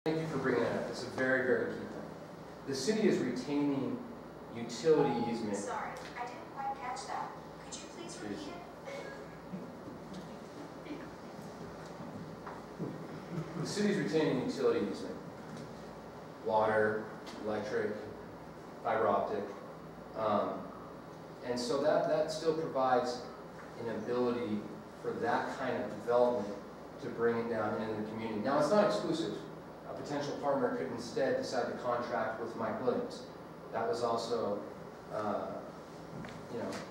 Thank you for bringing that up. It's a very, very key point. The city is retaining utility easement. Sorry, I didn't quite catch that. Could you please repeat it? The city is retaining utility easement. Water, electric, fiber optic. And so that still provides an ability for that kind of development to bring it down into the community. Now, it's not exclusive. A potential partner could instead decide to contract with Mike Williams. That was also,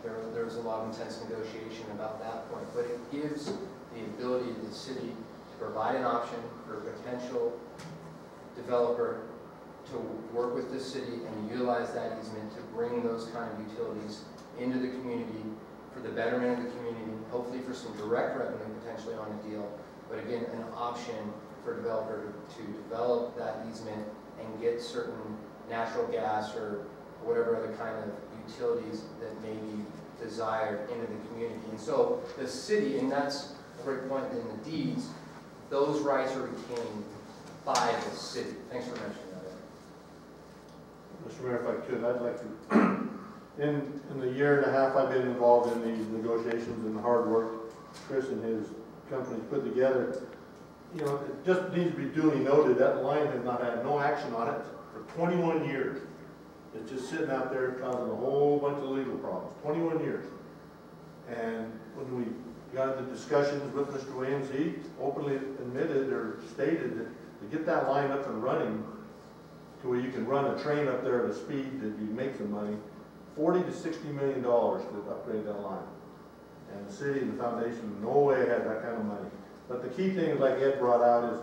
there was a lot of intense negotiation about that point, but it gives the ability to the city to provide an option for a potential developer to work with the city and utilize that easement to bring those kind of utilities into the community for the betterment of the community, hopefully for some direct revenue potentially on the deal, but again, an option for a developer to develop that easement and get certain natural gas or whatever other kind of utilities that may be desired into the community. And so the city, and that's a great point in the deeds, those rights are retained by the city. Thanks for mentioning that. Mr. Mayor, if I could, I'd like to, in the year and a half I've been involved in these negotiations and the hard work Chris and his company put together, you know, it just needs to be duly noted that line has not had no action on it for 21 years. It's just sitting out there causing a whole bunch of legal problems. 21 years. And when we got into discussions with Mr. Williams, he openly admitted or stated that to get that line up and running to where you can run a train up there at a speed that you make some money, $40 to $60 million to upgrade that line. And the city and the foundation, no way had that kind of money. But the key thing, like Ed brought out, is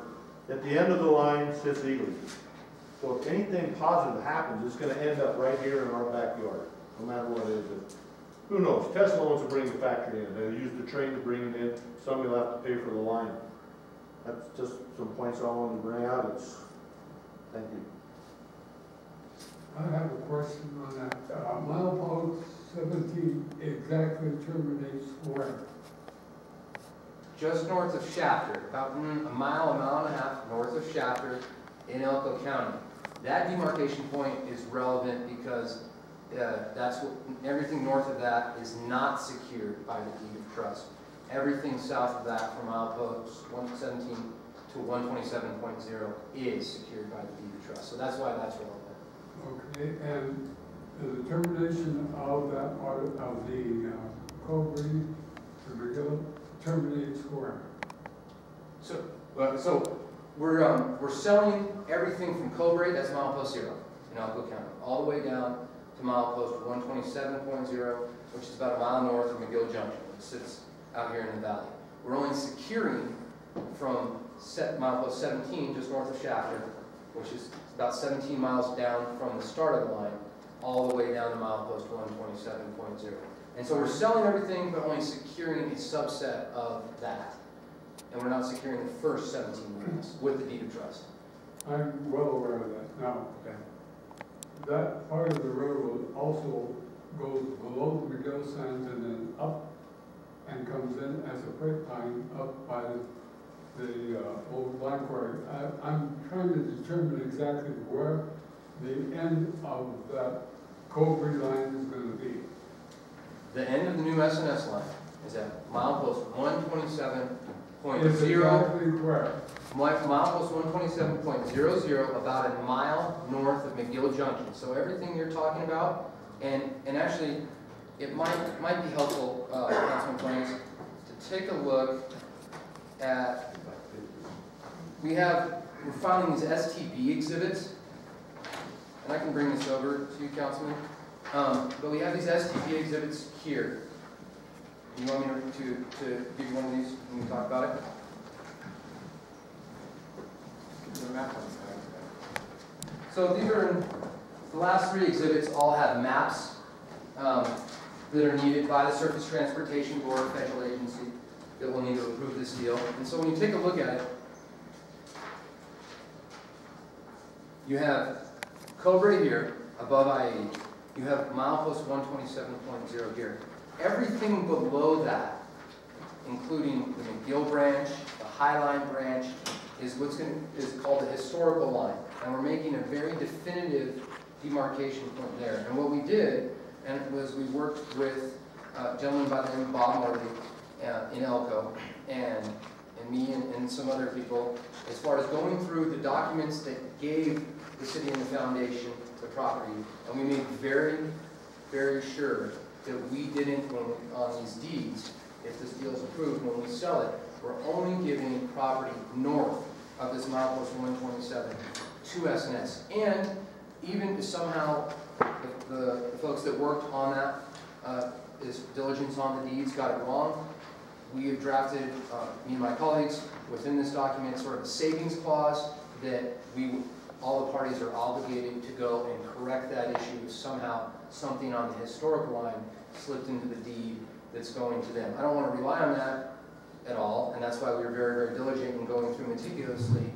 at the end of the line sits Eagles. So if anything positive happens, it's going to end up right here in our backyard, no matter what it is. Who knows? Tesla wants to bring the factory in. They'll use the train to bring it in. Somebody will have to pay for the line. That's just some points I wanted to bring out. Thank you. I have a question on that. Milepost 17 exactly terminates where? Just north of Shafter, about a mile and a half north of Shafter in Elko County. That demarcation point is relevant because that's what, everything north of that is not secured by the deed of trust. Everything south of that from milepost 117 to 127.0 is secured by the deed of trust. So that's why that's relevant. Okay, and the termination of that part of the Cobra to McGill terminates where? So we're selling everything from Cobra, that's milepost 0 in Elko County, all the way down to milepost 127.0, which is about a mile north of McGill Junction, which sits out here in the valley. We're only securing from milepost 17, just north of Shafter, which is about 17 miles down from the start of the line, all the way down to milepost 127.0. And so we're selling everything, but only securing a subset of that. And we're not securing the first 17 miles with the deed of trust. I'm well aware of that. Now, okay. That part of the railroad also goes below the McGill Sands and then up and comes in as a freight line up by the old line quarry. I'm trying to determine exactly where the end of that Cobra line is going to be. The end of the new S&S line is at milepost 127.0. Exactly where? Milepost 127.00, about a mile north of McGill Junction. So everything you're talking about, and actually, it might be helpful, Councilman Flames, to take a look at. We're filing these STB exhibits, and I can bring this over to you, Councilman. But we have these STB exhibits here. You want me to give you one of these when we talk about it? So these are the last 3 exhibits. All have maps that are needed by the Surface Transportation Board, federal agency, that will need to approve this deal. And so when you take a look at it, you have Cobra here above I-80. You have milepost 127.0 here. Everything below that, including the McGill branch, the Highline branch, is is called the historical line. And we're making a very definitive demarcation point there. And what we did was we worked with a gentleman by the name of Bob Morley in Elko, and me and some other people, as far as going through the documents that gave the city and the foundation the property. And we made very, very sure that we didn't, on these deeds, if this deal is approved, when we sell it, we're only giving property north of this milepost 127 to SNS. And even if somehow the folks that worked on that, is diligence on the deeds, got it wrong, we have drafted, me and my colleagues, within this document, sort of a savings clause that all the parties are obligated to go and correct that issue if somehow something on the historical line slipped into the deed that's going to them. I don't want to rely on that at all, and that's why we were very, very diligent in going through meticulously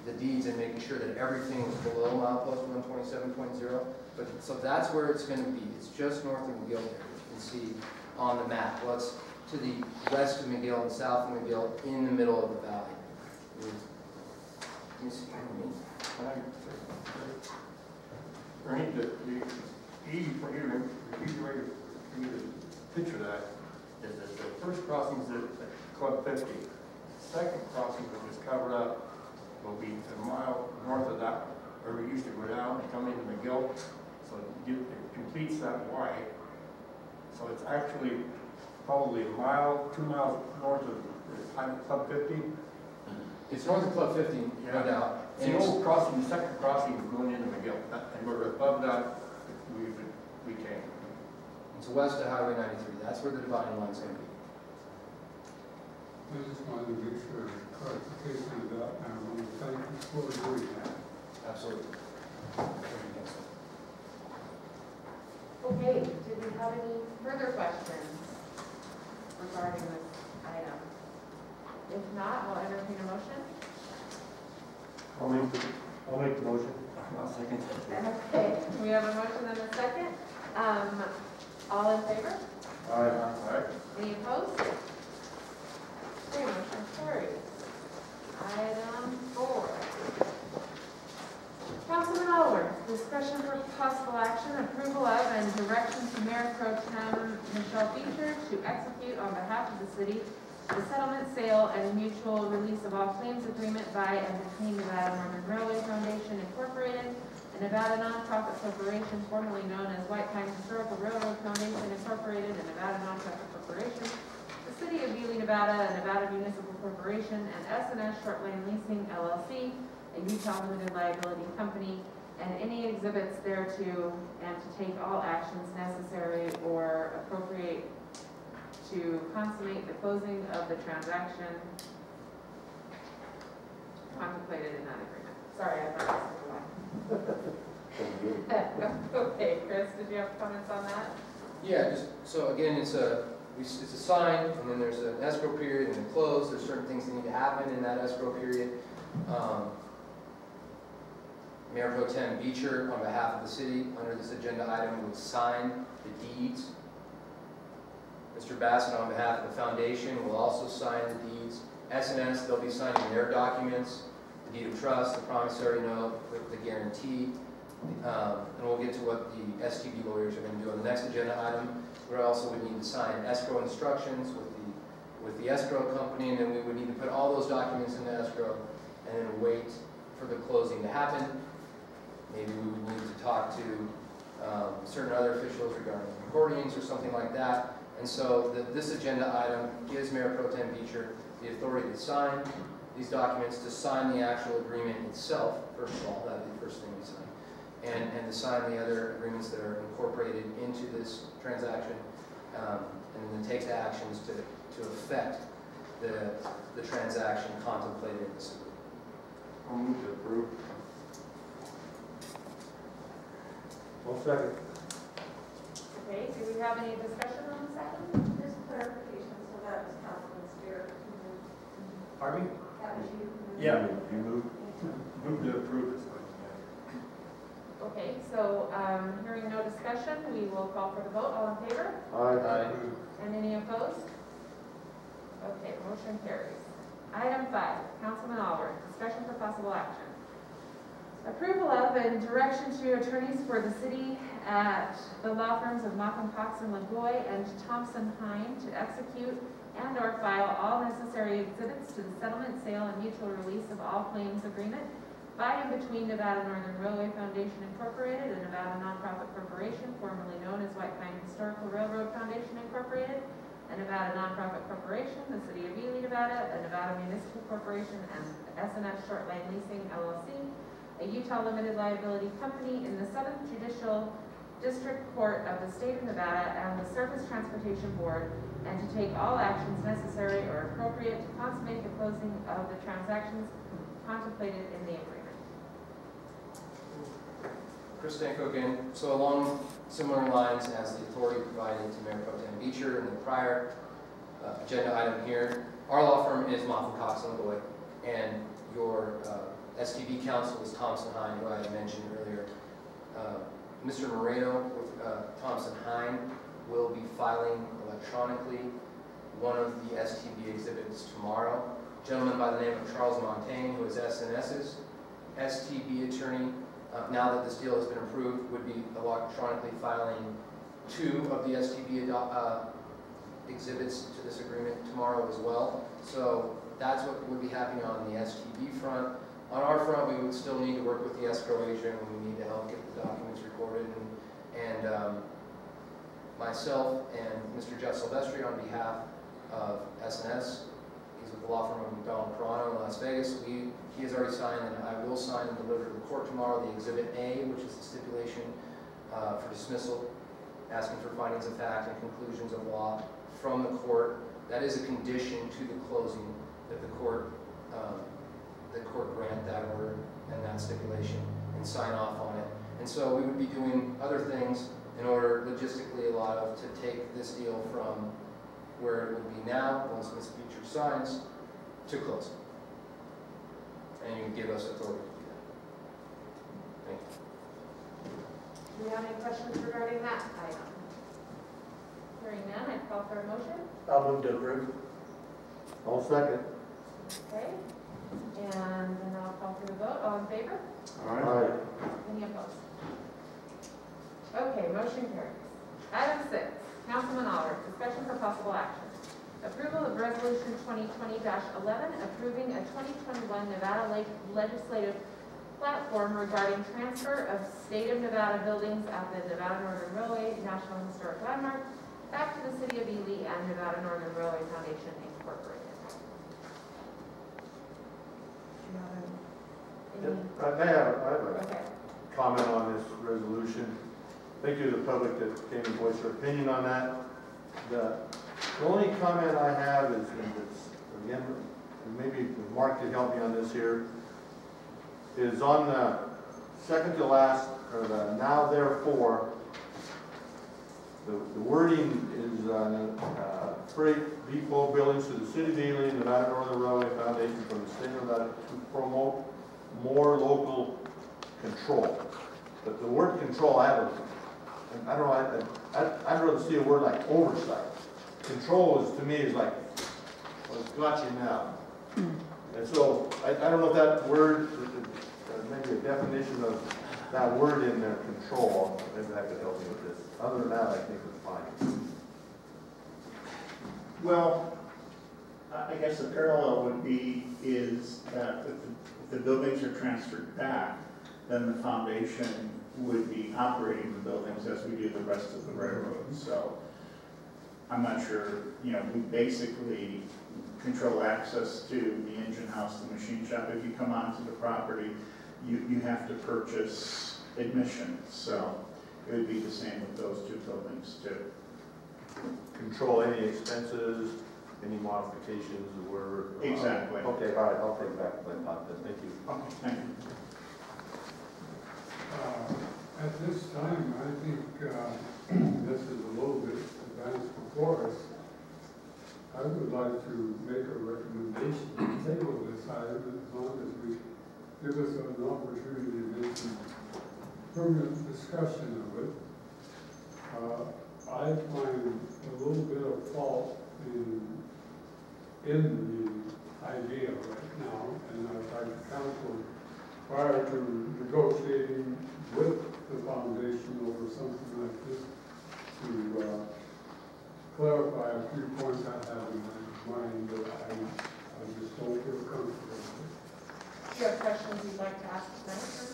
the deeds and making sure that everything was below milepost 127.0. But so that's where it's going to be. It's just north of McGill there. You can see on the map. Well, it's to the west of McGill and south of McGill, in the middle of the valley. Let me see. Ernie, the easy way for you to picture that is that the first crossing is at Club 50. The second crossing, which is covered up, will be a mile north of that, where we used to go down and come into McGill. So it completes that Y. So it's actually probably a mile, 2 miles north of Club 50. It's north of Club 50, no doubt. It's the old crossing, the second crossing going into McGill. And we're above that, we came. It's west of Highway 93. That's where the dividing line's going to be. I just wanted to make sure clarification of that, and I want to thank you for doing that. Absolutely. Okay, did we have any further questions regarding this item? If not, I'll entertain a motion. I'll make the motion. I'll second. Okay, we have a motion and a second. All in favor? Aye. Alright. Any opposed? Okay, motion carries. Item 4. Councilman Allworth, discussion for possible action, approval of and direction to Mayor Pro Tem Michelle Beecher to execute on behalf of the city the settlement, sale, and mutual release of all claims agreement by and between Nevada Northern Railway Foundation Incorporated, a Nevada nonprofit corporation formerly known as White Pine Historical Railroad Foundation Incorporated, and Nevada nonprofit corporation, the City of Ely, Nevada, a Nevada Municipal Corporation, and SNS Shortline Leasing LLC, a Utah Limited Liability Company, and any exhibits thereto, and to take all actions necessary or appropriate to consummate the closing of the transaction contemplated in that agreement. Sorry, I thought I was Okay, Chris, did you have comments on that? Yeah, just so again, it's a sign, and then there's an escrow period and a close. There's certain things that need to happen in that escrow period. Mayor Pro Tem Beecher, on behalf of the city, under this agenda item, would sign the deeds. Mr. Bassett, on behalf of the foundation, will also sign the deeds. SNS, they'll be signing their documents, the deed of trust, the promissory note, the guarantee, and we'll get to what the STB lawyers are going to do on the next agenda item. We also would need to sign escrow instructions with the escrow company, and then we would need to put all those documents into escrow and then wait for the closing to happen. Maybe we would need to talk to certain other officials regarding recordings or something like that. And so this agenda item gives Mayor Pro Tem Beecher the authority to sign these documents, to sign the actual agreement itself, first of all, that would be the first thing we sign, and to sign the other agreements that are incorporated into this transaction, and then take the actions to affect the transaction contemplated in this agreement. I'll move to approve. I'll second. Okay, do we have any discussion on this item? Just clarification, so that was Councilman Spear. Pardon me? That was you. Yeah. You move. Move to approve this one. Okay, so hearing no discussion, we will call for the vote. All in favor? Aye. And any opposed? Okay, motion carries. Item 5, Councilman Albrecht, discussion for possible action. Approval of and direction to attorneys for the city at the law firms of Malcolm Cox and LaGoy and Thompson Hine to execute and/or file all necessary exhibits to the settlement, sale, and mutual release of all claims agreement by and between Nevada Northern Railway Foundation Incorporated, a Nevada nonprofit corporation formerly known as White Pine Historical Railroad Foundation Incorporated, a Nevada nonprofit corporation, the City of Ely, Nevada, a Nevada municipal corporation, and S&F Short Line Leasing, LLC, a Utah limited liability company in the 7th Judicial District Court of the State of Nevada and the Surface Transportation Board, and to take all actions necessary or appropriate to consummate the closing of the transactions contemplated in the agreement. Chris Stanko again. So along similar lines as the authority provided to Mayor Pro Tem Beecher in the prior agenda item here, our law firm is Malcolm Cox and LaGoy, and your STB counsel is Thompson Hine, who I had mentioned earlier. Mr. Moreno with Thompson Hine will be filing electronically one of the STB exhibits tomorrow. A gentleman by the name of Charles Montaigne, who is SNS's STB attorney, now that this deal has been approved, would be electronically filing 2 of the STB exhibits to this agreement tomorrow as well. So that's what would be happening on the STB front. On our front, we would still need to work with the escrow agent, and we need to help get the documents recorded. And myself and Mr. Jeff Silvestri, on behalf of SNS, he's with the law firm of McDonald Toronto in Las Vegas. He has already signed, and I will sign and deliver to the court tomorrow the Exhibit A, which is the stipulation for dismissal, asking for findings of fact and conclusions of law from the court. That is a condition to the closing, that the court grant that order and that stipulation and sign off on it. And so we would be doing other things in order, logistically, a lot of, to take this deal from where it would be now, once Ms. Beecher signs, to closing. And you can give us authority to do that. Thank you. Do we have any questions regarding that item? Hearing none, I'd call for a motion. I'll move to approve. I'll second. Okay. And then I'll call for the vote. All in favor? Aye. Any opposed? Okay, motion carries. Item 6, Councilman Albrecht, discussion for possible action. Approval of Resolution 2020-11, approving a 2021 Nevada legislative platform regarding transfer of State of Nevada buildings at the Nevada Northern Railway National Historic Landmark back to the City of Ely and Nevada Northern Railway Foundation Incorporated. Do you have I have a okay. comment on this resolution. Thank you to the public that came and voiced their opinion on that. The only comment I have is, and it's, again, maybe Mark can help me on this here, is on the second to last, or the now therefore, the wording is freight depot buildings to the City of Ely, Nevada Northern Railway Foundation from the state of Nevada to promote more local control. But the word control, I don't know, I'd rather see a word like oversight. Control is, to me, is like, well, it's got you now. And so, I don't know if that word, maybe a definition of that word in there, control, maybe that could help me with this. Other than that, I think it's fine. Well, I guess the parallel would be is that if the buildings are transferred back, then the foundation would be operating the buildings as we do the rest of the railroad. So I'm not sure, we basically control access to the engine house, the machine shop. If you come onto the property, you have to purchase admission. So it would be the same with those 2 buildings too. Control any expenses, any modifications, or Exactly. Okay, all right, I'll take back my thought then. Thank you. Okay, thank you. At this time, I think this is a little bit advanced before us. I would like to make a recommendation to table this item as long as we give us an opportunity to make some permanent discussion of it. I find a little bit of fault in the idea right now, and I'd like the council, prior to negotiating with the foundation over something like this, to clarify a few points I have in my mind that I just don't feel comfortable with. Do you have questions you'd like to ask tonight?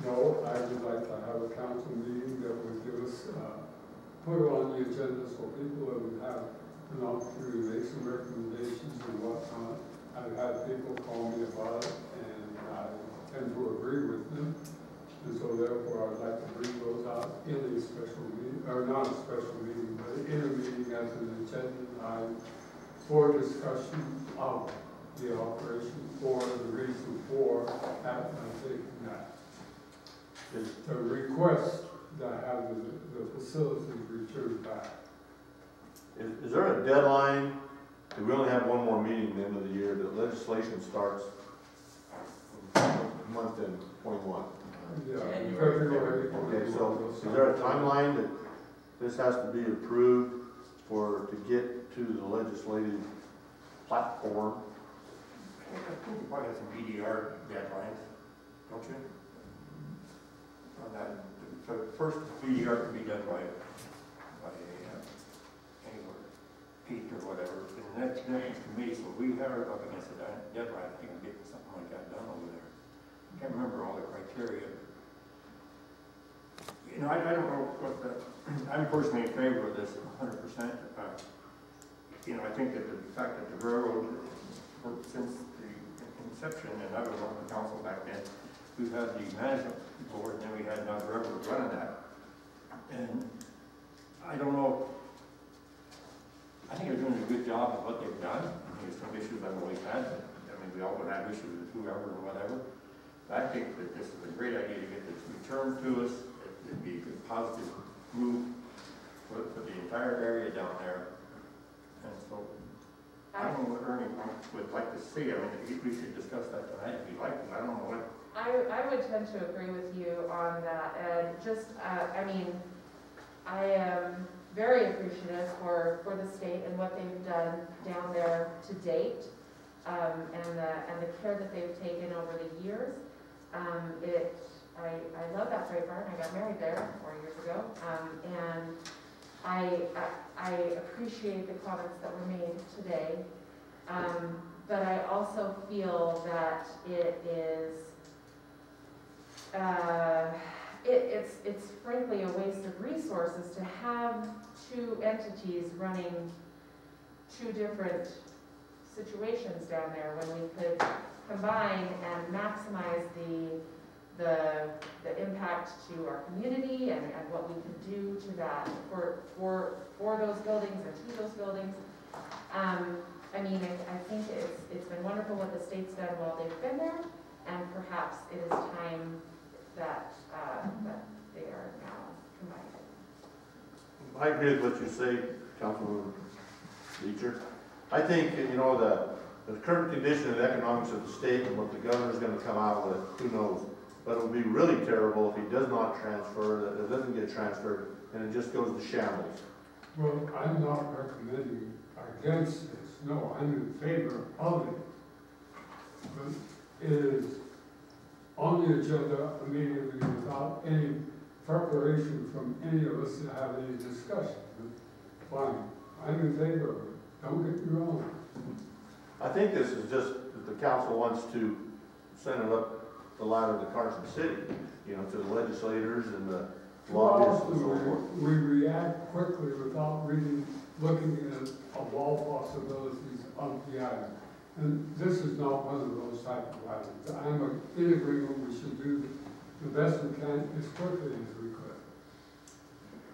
No, I would like to have a council meeting that would give us, put it on the agenda so people that would have an opportunity to make some recommendations and whatnot. I've had people call me about it, and I tend to agree with them. And so therefore, I'd like to bring those out in a special meeting, or not a special meeting, but in a meeting as an agenda item for discussion of the operation or the reason for taking that. The request to have the facilities returned back. Is there a deadline? We only have one more meeting at the end of the year. The legislation starts month in 21. Yeah, January. February. Okay, so is there a timeline that this has to be approved to get to the legislative platform? I think you probably have some BDR deadlines, don't you? On that, so first BDR can be done by anywhere, Pete or whatever, and the next committee, so we are up against a deadline, I think I'm getting something like that done over there. I can't remember all the criteria. You know, I don't know what I'm personally in favor of this 100%. You know, I think that the fact that the railroad, since the inception, and I was on the council back then, we've had the management board, and then we had another railroad running that. And I don't know, I think they're doing a good job of what they've done. I mean, there's some issues I've always had, but I mean, we all would have issues with whoever or whatever. But I think that this is a great idea to get this returned to us. It'd be a good positive move for the entire area down there. And so, I don't know what Ernie would like to see. I mean, we should discuss that tonight if you'd like to. I don't know what. I would tend to agree with you on that, and just, I mean, I am very appreciative for the state and what they've done down there to date, and the care that they've taken over the years. I love that freight barn. I got married there 4 years ago, and I appreciate the comments that were made today, but I also feel that it is, it's frankly a waste of resources to have two entities running two different situations down there when we could combine and maximize the impact to our community and what we could do to that for those buildings and to those buildings. I mean, I think it's been wonderful what the state's done while they've been there, and perhaps it is time that they are now combined. I agree with what you say, Councilman Leacher. I think, you know, the current condition and economics of the state and what the governor's going to come out with, who knows? But it would be really terrible if he does not transfer, that it doesn't get transferred, and it just goes to shambles. Well, I'm not recommending against this. No, I'm in favor of it. But it is on the agenda immediately without any preparation from any of us to have any discussion. Fine, I'm in favor of it. Don't get me wrong. I think this is just that the council wants to send it up the ladder to Carson City, you know, to the legislators and the lobbyists and so forth. We react quickly without really looking at all possibilities of the item. And this is not one of those type of items. I'm in agreement we should do the best we can as quickly as we could.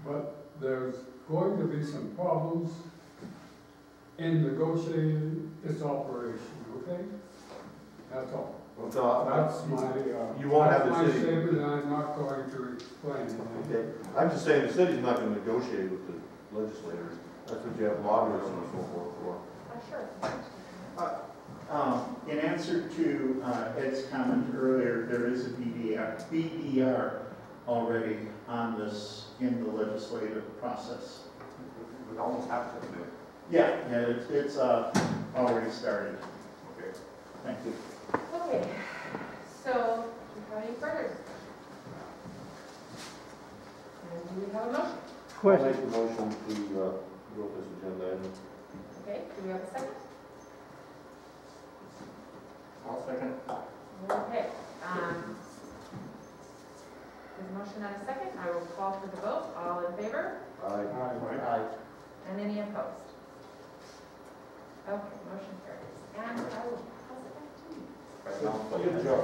But there's going to be some problems in negotiating its operation, okay? That's all. So, That's my, you won't have the that's my city. statement, and I'm not going to explain it. Okay, I'm just saying the city's not going to negotiate with the legislators. That's what you have lobbyists and so forth for. Sure. In answer to Ed's comment earlier, there is a BDR already on this in the legislative process. It would almost have to do. Yeah, it's already started. Thank you. Okay, so, do we have any further discussion? And do we have a motion? I'll make the motion to, go with this agenda item. Okay, do we have a second? I'll second. Okay, there's a motion and a second. I will call for the vote. All in favor? Aye. And any opposed? Okay, motion carries. And I will pass it back to you. Good job.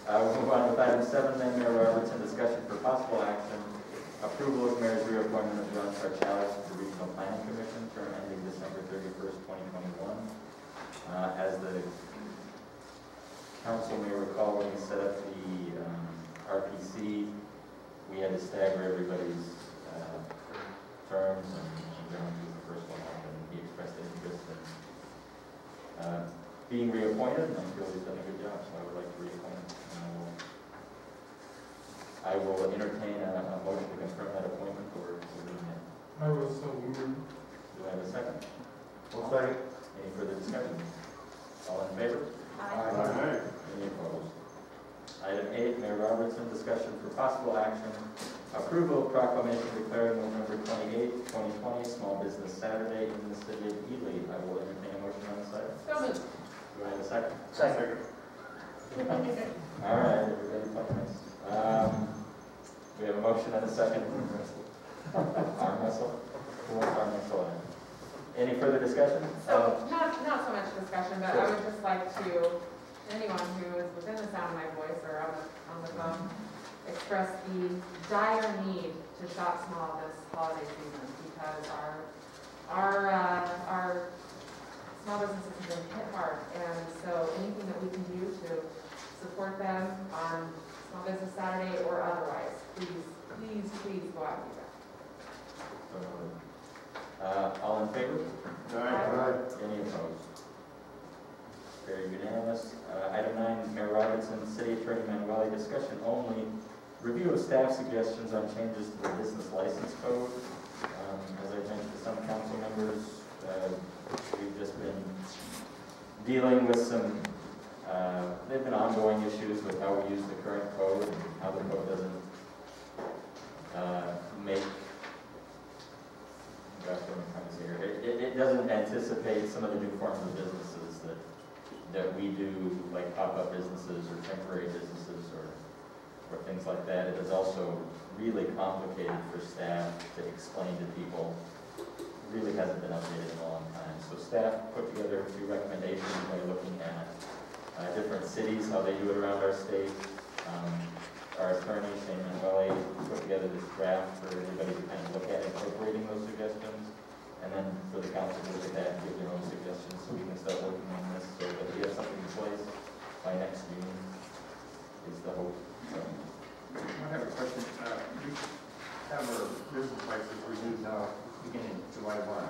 We'll move on with item 7, then Mayor Robertson, discussion for possible action, approval of mayor's reappointment of John Sarchalis to the Regional Planning Commission, term ending December 31st, 2021. As the council may recall, when we set up the RPC, we had to stagger everybody's terms, and John was the first one up, and he expressed interest in being reappointed, and I feel he's done a good job, so I would like to reappoint him. I will entertain a motion to confirm that appointment or rename. I will so move. Do I have a second? One second. Any further discussion? All in favor? Aye. Any opposed? Item 8, Mayor Robertson, discussion for possible action, approval of proclamation declaring November 28, 2020, Small Business Saturday in the city of Ely. I will entertain a motion on this item. So moved. Do I have a second? Second. All right, everybody play nice. We have a motion and a second. Arm wrestle? Who wants arm wrestle? Any further discussion? So, not so much discussion, but I would just like to, anyone who is within the sound of my voice or on the phone, express the dire need to shop small this holiday season, because our small businesses have been hit hard, and so anything that we can do to support them on Small Business Saturday or otherwise, please go out and do that. All in favor? Aye. Any opposed? Very unanimous. Item 9, Mayor Robertson, City Attorney Manueli, discussion only, review of staff suggestions on changes to the business license code. As I mentioned to some council members, we've just been dealing with some, they've been ongoing issues with how we use the current code and how the code doesn't make, gosh, what am I trying to say here? It doesn't anticipate some of the new forms of businesses that we do, like pop-up businesses or temporary businesses or things like that. It is also really complicated for staff to explain to people. It really hasn't been updated in a long time. So staff put together a few recommendations by looking at different cities, how they do it around our state. Our attorney, Shane Manueli, put together this draft for anybody to kind of look at incorporating those suggestions. And then for the council to look at that and give their own suggestions so we can start working on this so that we have something in place by next June is the hope. So, I have a question. We have our business license renewed now beginning July 1.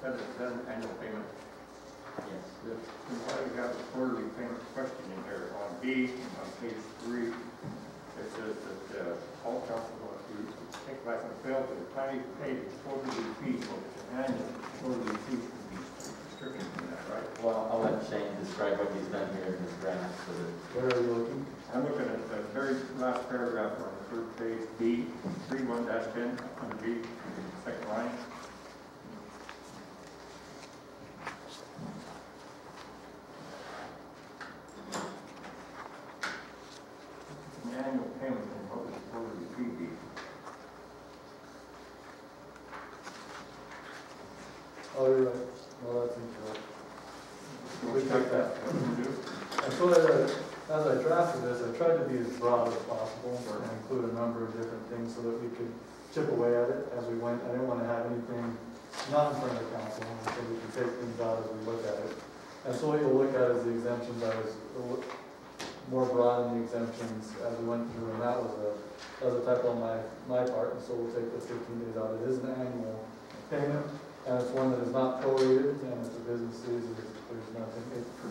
That's an annual payment. yes. Then why do we have a quarterly payment question in here on B, on page 3? It says that all council who take license fail to timely pay the quarterly fee, so the annual quarterly fee should be stricken from that, right? Well, I'll let Shane describe what he's done here in his draft so that Where are you looking? I'm looking at the very last paragraph on the third page, B, 31-10, under B, second line. An annual payment and what would the quarterly fee be? Oh, you're right. Well, that's incorrect. We take that. that. And so as I drafted this, I tried to be as broad as possible and include a number of different things so that we could chip away at it as we went. I didn't want to have anything not in front of the council, so we could take things out as we look at it. And so what you'll look at is the exemptions. I was more broad in the exemptions as we went through, and that was a typo on my part, and so we'll take the 15 days out. It is an annual payment, and it's one that is not prorated, and it's a business season. There's nothing,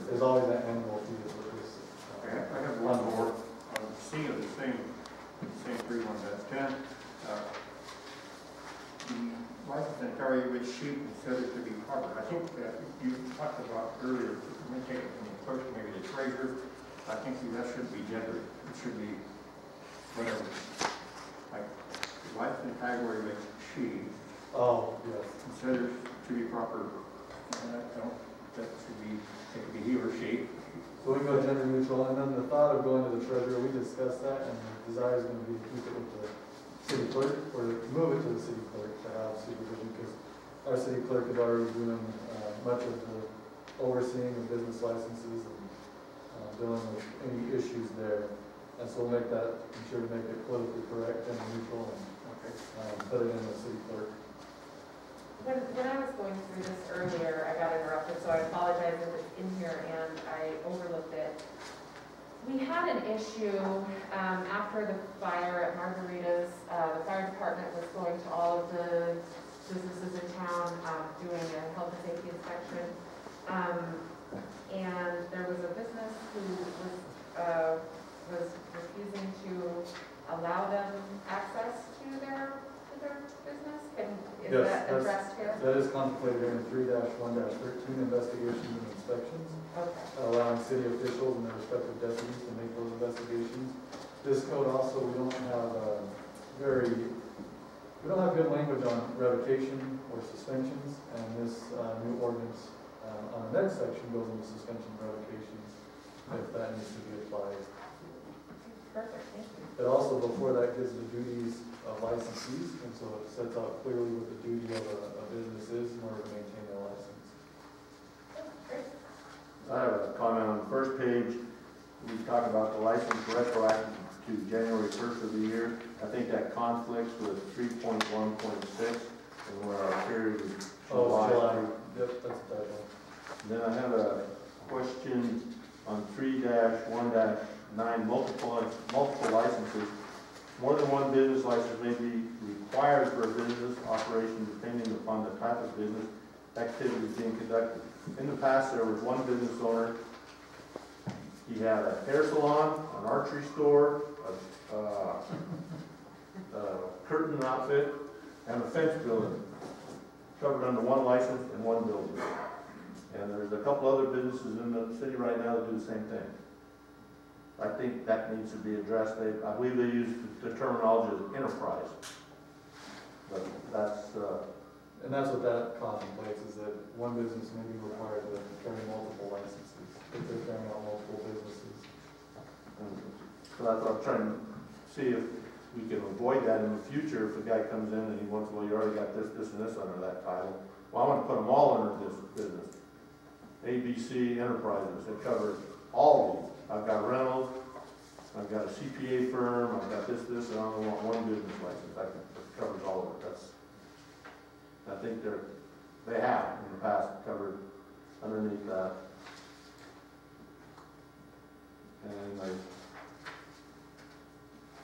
there's always that annual fee with this. I have one more on C of the same 31-10. The license and carry which sheet considered to be covered. I think you talked I think that should be gendered, it should be whatever. Like, wife in category makes she, Oh, yes. considered to be proper, that should be, it could be he or she. So we can go gender neutral, and then the thought of going to the treasurer, we discussed that, and the desire is gonna be to keep it with the city clerk, or to move it to the city clerk to have supervision, because our city clerk is already doing, much of the overseeing of business licenses and, dealing with any issues there. And so we'll make that, I'm sure to make it politically correct and neutral, and, put it in the city clerk. When I was going through this earlier, I got interrupted, so I apologize if it's in here and I overlooked it. We had an issue after the fire at Margarita's. The fire department was going to all of the businesses in town doing a health and safety inspection. And there was a business who was refusing to allow them access to their business. Is Yes, that addressed here? That is contemplated in 3-1-13 investigations and inspections, Okay. allowing city officials and their respective deputies to make those investigations. This code also, we don't have good language on revocation or suspensions, and this new ordinance on the next section goes into suspension and revocations if that needs to be applied. Perfect, thank you. But also before that gives the duties of licensees, and so it sets out clearly what the duty of a business is in order to maintain their license. Great. I have a comment on the first page. We talk about the license retroactive to January 1st of the year. I think that conflicts with 3.1.6 and where our period is July. Yep, that's a typo. Then I have a question on 3-1-9, multiple licenses. More than one business license may be required for a business operation depending upon the type of business activity being conducted. In the past, there was one business owner. He had a hair salon, an archery store, a curtain outfit, and a fence building, covered under one license in one building. And there's a couple other businesses in the city right now that do the same thing. I think that needs to be addressed. I believe they use the terminology of enterprise. But that's, And that's what that contemplates, is that one business may be required to carry multiple licenses, if they're carrying out multiple businesses. so that's what I'm trying to see if we can avoid that in the future. If a guy comes in and he wants, well, you already got this, this, and this under that title. Well, I want to put them all under this business. ABC Enterprises, it covers all of these. I've got rentals, I've got a CPA firm, I've got this, and I only want one business license. That covers all of it. I think they have in the past covered underneath that. And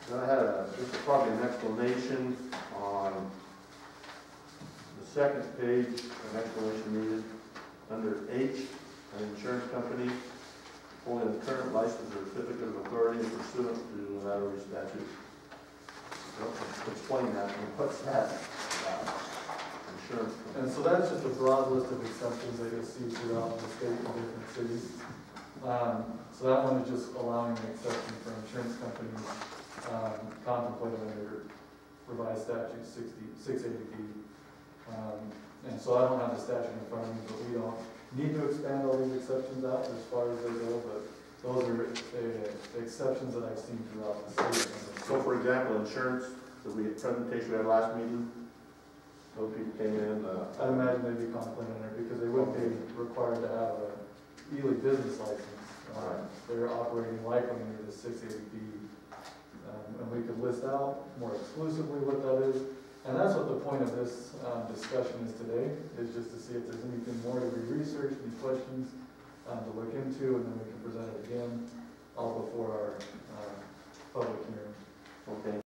then I had just probably an explanation on the second page, an explanation needed under H, an insurance company holding a current license or certificate of authority and pursuant to the Nevada statute. Explain that, and what's that? Insurance company. And so that's just a broad list of exceptions that you'll see throughout the state in different cities. So that one is just allowing an exception for insurance companies contemplated under revised statute 680B. And so I don't have the statute in front of me, but we don't need to expand all these exceptions out as far as they go, but those are exceptions that I've seen throughout the state. So for example, insurance, the presentation we had last meeting, those people came in. I'd imagine they'd be contemplated in there because they wouldn't be required to have a Ely business license. They're operating likely under the 680B. And we could list out more exclusively what that is. And that's what the point of this discussion is today, is just to see if there's anything more to be researched, any questions to look into, and then we can present it again all before our public hearing. Okay.